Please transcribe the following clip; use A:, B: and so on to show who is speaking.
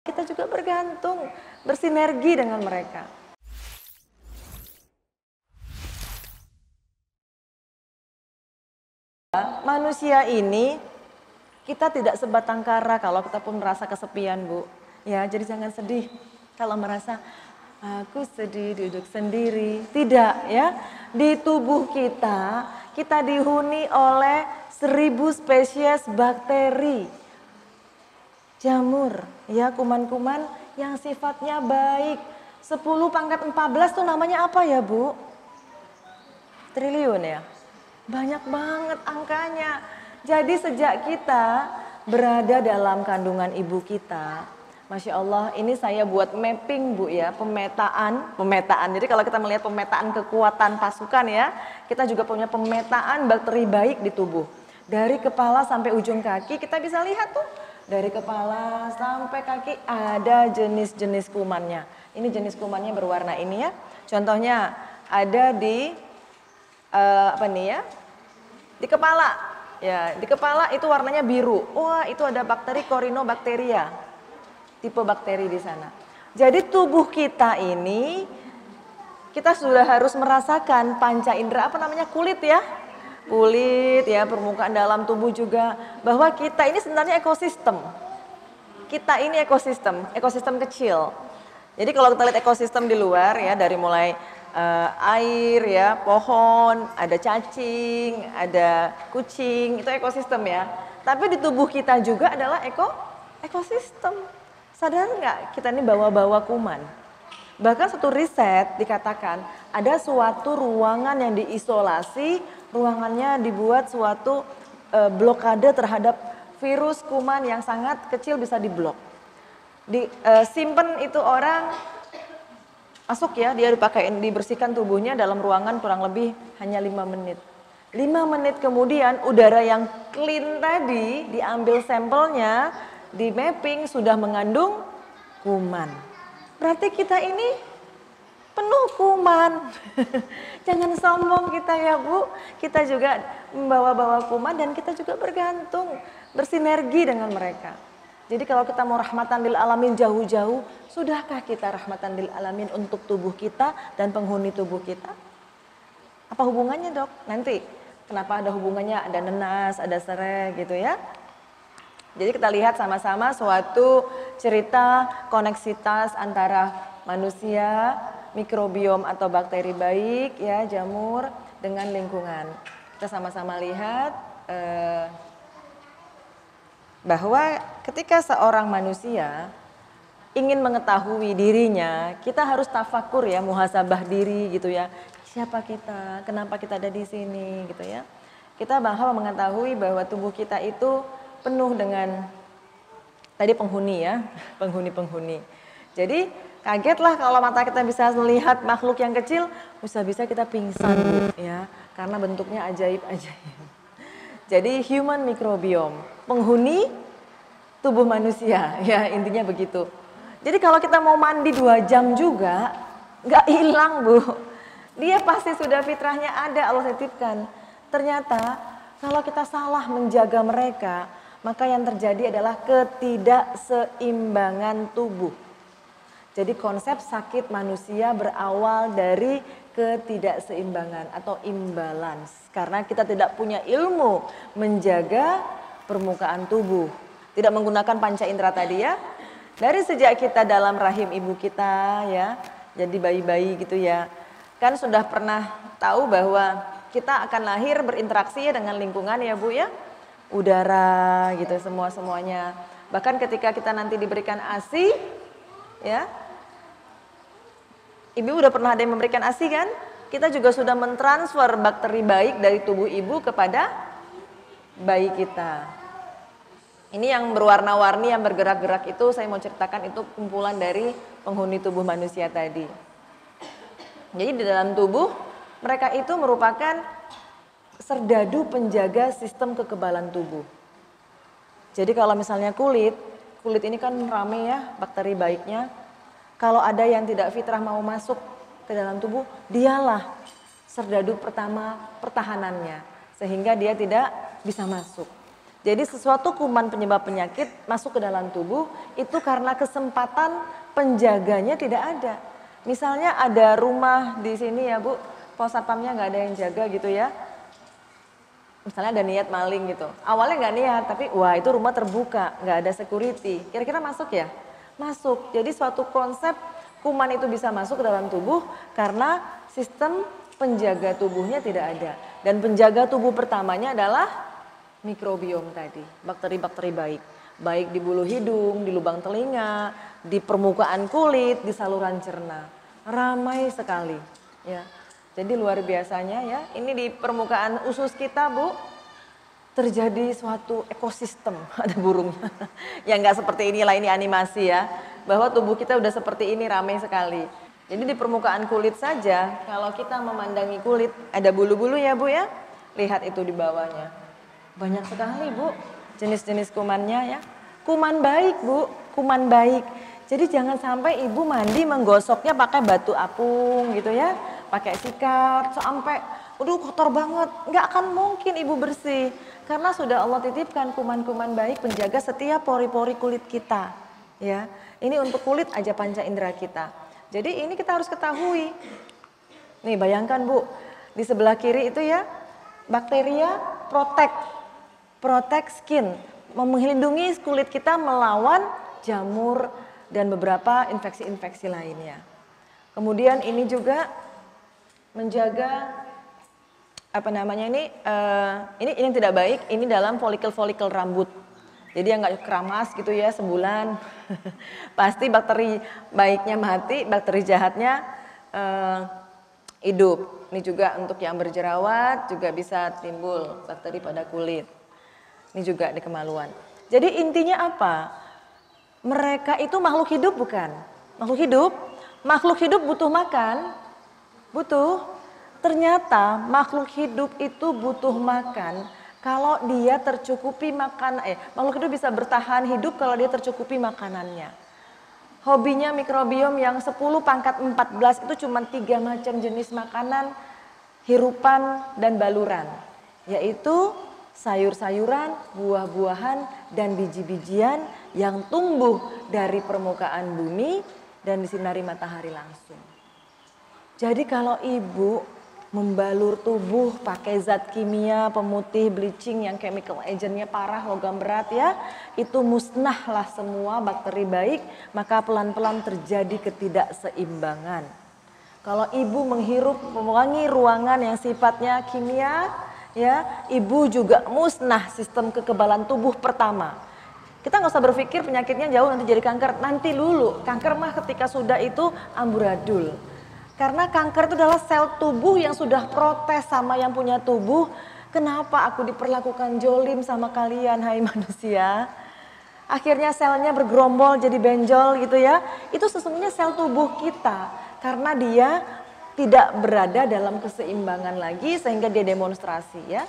A: Kita juga bergantung, bersinergi dengan mereka. Manusia ini, kita tidak sebatang kara kalau kita pun merasa kesepian, Bu. Ya, jadi jangan sedih kalau merasa aku sedih duduk sendiri. Tidak, ya. Di tubuh kita, kita dihuni oleh 1000 spesies bakteri, jamur, ya, kuman-kuman yang sifatnya baik. 10⁻14 tuh namanya apa ya, Bu? Triliun ya? Banyak banget angkanya. Jadi sejak kita berada dalam kandungan ibu kita, Masya Allah, ini saya buat mapping, Bu, ya, pemetaan. Jadi kalau kita melihat pemetaan kekuatan pasukan, ya, kita juga punya pemetaan bakteri baik di tubuh. Dari kepala sampai ujung kaki kita bisa lihat tuh, dari kepala sampai kaki ada jenis-jenis kumannya. Ini jenis kumannya berwarna ini, ya. Contohnya ada di apa nih, ya? Di kepala. Ya, di kepala itu warnanya biru. Wah, itu ada bakteri Corynebacteria. Tipe bakteri di sana. Jadi tubuh kita ini, kita sudah harus merasakan panca indera, apa namanya, kulit, ya. Kulit, ya, permukaan dalam tubuh juga, bahwa kita ini sebenarnya ekosistem. Kita ini ekosistem kecil. Jadi kalau kita lihat ekosistem di luar, ya, dari mulai air, ya, pohon, ada cacing, ada kucing, itu ekosistem, ya. Tapi di tubuh kita juga adalah ekosistem. Sadar nggak kita ini bawa-bawa kuman? Bahkan satu riset dikatakan ada suatu ruangan yang diisolasi, ruangannya dibuat suatu blokade terhadap virus kuman yang sangat kecil, bisa diblok. Simpen itu orang masuk, ya, dia dibersihkan tubuhnya dalam ruangan kurang lebih hanya 5 menit. 5 menit kemudian udara yang clean tadi diambil sampelnya, di mapping sudah mengandung kuman. Berarti kita ini penuh kuman. Jangan sombong kita, ya, Bu. Kita juga membawa-bawa kuman dan kita juga bergantung, bersinergi dengan mereka. Jadi kalau kita mau rahmatan lil alamin jauh-jauh, sudahkah kita rahmatan lil alamin untuk tubuh kita dan penghuni tubuh kita? Apa hubungannya, Dok? Nanti kenapa ada hubungannya, ada nenas, ada serai gitu, ya. Jadi kita lihat sama-sama suatu cerita koneksitas antara manusia, mikrobiom atau bakteri baik, ya, jamur, dengan lingkungan. Kita sama-sama lihat bahwa ketika seorang manusia ingin mengetahui dirinya, kita harus tafakur, ya, muhasabah diri gitu, ya. Siapa kita? Kenapa kita ada di sini gitu, ya. Kita bahwa mengetahui bahwa tubuh kita itu penuh dengan tadi penghuni, ya, penghuni. Jadi kagetlah kalau mata kita bisa melihat makhluk yang kecil, bisa-bisa kita pingsan, Bu, ya, karena bentuknya ajaib-ajaib. Jadi human microbiome, penghuni tubuh manusia, ya, intinya begitu. Jadi kalau kita mau mandi 2 jam juga nggak hilang, Bu. Dia pasti sudah fitrahnya ada, Allah titipkan. Ternyata kalau kita salah menjaga mereka, maka yang terjadi adalah ketidakseimbangan tubuh. Jadi konsep sakit manusia berawal dari ketidakseimbangan atau imbalance. Karena kita tidak punya ilmu menjaga permukaan tubuh. Tidak menggunakan panca indera tadi, ya. Dari sejak kita dalam rahim ibu kita, ya, jadi bayi-bayi gitu, ya. Kan sudah pernah tahu bahwa kita akan lahir berinteraksi, ya, dengan lingkungan, ya, Bu, ya. Udara gitu, semuanya. Bahkan ketika kita nanti diberikan ASI, ya. Ibu udah pernah ada yang memberikan ASI, kan? Kita juga sudah mentransfer bakteri baik dari tubuh ibu kepada bayi kita. Ini yang berwarna-warni, yang bergerak-gerak itu saya mau ceritakan, itu kumpulan dari penghuni tubuh manusia tadi. Jadi di dalam tubuh mereka itu merupakan serdadu penjaga sistem kekebalan tubuh. Jadi kalau misalnya kulit ini kan rame, ya, bakteri baiknya. Kalau ada yang tidak fitrah mau masuk ke dalam tubuh, dialah serdadu pertama pertahanannya, sehingga dia tidak bisa masuk. Jadi sesuatu kuman penyebab penyakit masuk ke dalam tubuh itu karena kesempatan penjaganya tidak ada. Misalnya ada rumah di sini ya Bu, pos satpamnya nggak ada yang jaga gitu ya. Misalnya ada niat maling gitu. Awalnya nggak niat, tapi wah itu rumah terbuka, nggak ada security. Kira-kira masuk ya? Masuk. Jadi suatu konsep kuman itu bisa masuk ke dalam tubuh karena sistem penjaga tubuhnya tidak ada. Dan penjaga tubuh pertamanya adalah mikrobiom tadi, bakteri-bakteri baik. Baik di bulu hidung, di lubang telinga, di permukaan kulit, di saluran cerna. Ramai sekali ya. Jadi luar biasanya ya, ini di permukaan usus kita Bu, terjadi suatu ekosistem, ada burungnya. Ya nggak seperti inilah, ini animasi ya, bahwa tubuh kita udah seperti ini, ramai sekali. Jadi di permukaan kulit saja, kalau kita memandangi kulit, ada bulu-bulu ya Bu ya, lihat itu di bawahnya. Banyak sekali Bu, jenis-jenis kumannya ya. Kuman baik Bu, kuman baik. Jadi jangan sampai ibu mandi menggosoknya pakai batu apung gitu ya, pakai sikat sampai aduh kotor banget. Nggak akan mungkin ibu bersih karena sudah Allah titipkan kuman-kuman baik penjaga setiap pori-pori kulit kita. Ya, ini untuk kulit aja panca indera kita. Jadi ini kita harus ketahui. Nih bayangkan Bu, di sebelah kiri itu ya bakteria protect skin, melindungi kulit kita melawan jamur dan beberapa infeksi-infeksi lainnya. Kemudian ini juga menjaga apa namanya ini yang tidak baik, ini dalam folikel-folikel rambut. Jadi yang nggak keramas gitu ya sebulan, pasti bakteri baiknya mati, bakteri jahatnya hidup. Ini juga untuk yang berjerawat juga bisa timbul bakteri pada kulit. Ini juga di kemaluan. Jadi intinya apa? Mereka itu makhluk hidup bukan? Makhluk hidup butuh makan, butuh. Ternyata makhluk hidup itu butuh makan kalau dia tercukupi makhluk hidup bisa bertahan hidup kalau dia tercukupi makanannya. Hobinya mikrobiom yang 10 pangkat 14 itu cuma 3 macam jenis makanan, hirupan dan baluran, yaitu sayur-sayuran, buah-buahan, dan biji-bijian yang tumbuh dari permukaan bumi dan disinari matahari langsung. Jadi kalau ibu membalur tubuh pakai zat kimia, pemutih, bleaching yang chemical agentnya parah, logam berat ya, itu musnahlah semua bakteri baik, maka pelan-pelan terjadi ketidakseimbangan. Kalau ibu menghirup mewangi ruangan yang sifatnya kimia, ya, ibu juga musnah sistem kekebalan tubuh pertama. Kita nggak usah berpikir penyakitnya jauh nanti jadi kanker, nanti dulu. Kanker mah ketika sudah itu amburadul. Karena kanker itu adalah sel tubuh yang sudah protes sama yang punya tubuh. Kenapa aku diperlakukan jolim sama kalian, hai manusia? Akhirnya selnya bergerombol jadi benjol gitu ya. Itu sesungguhnya sel tubuh kita. Karena dia tidak berada dalam keseimbangan lagi sehingga dia demonstrasi ya.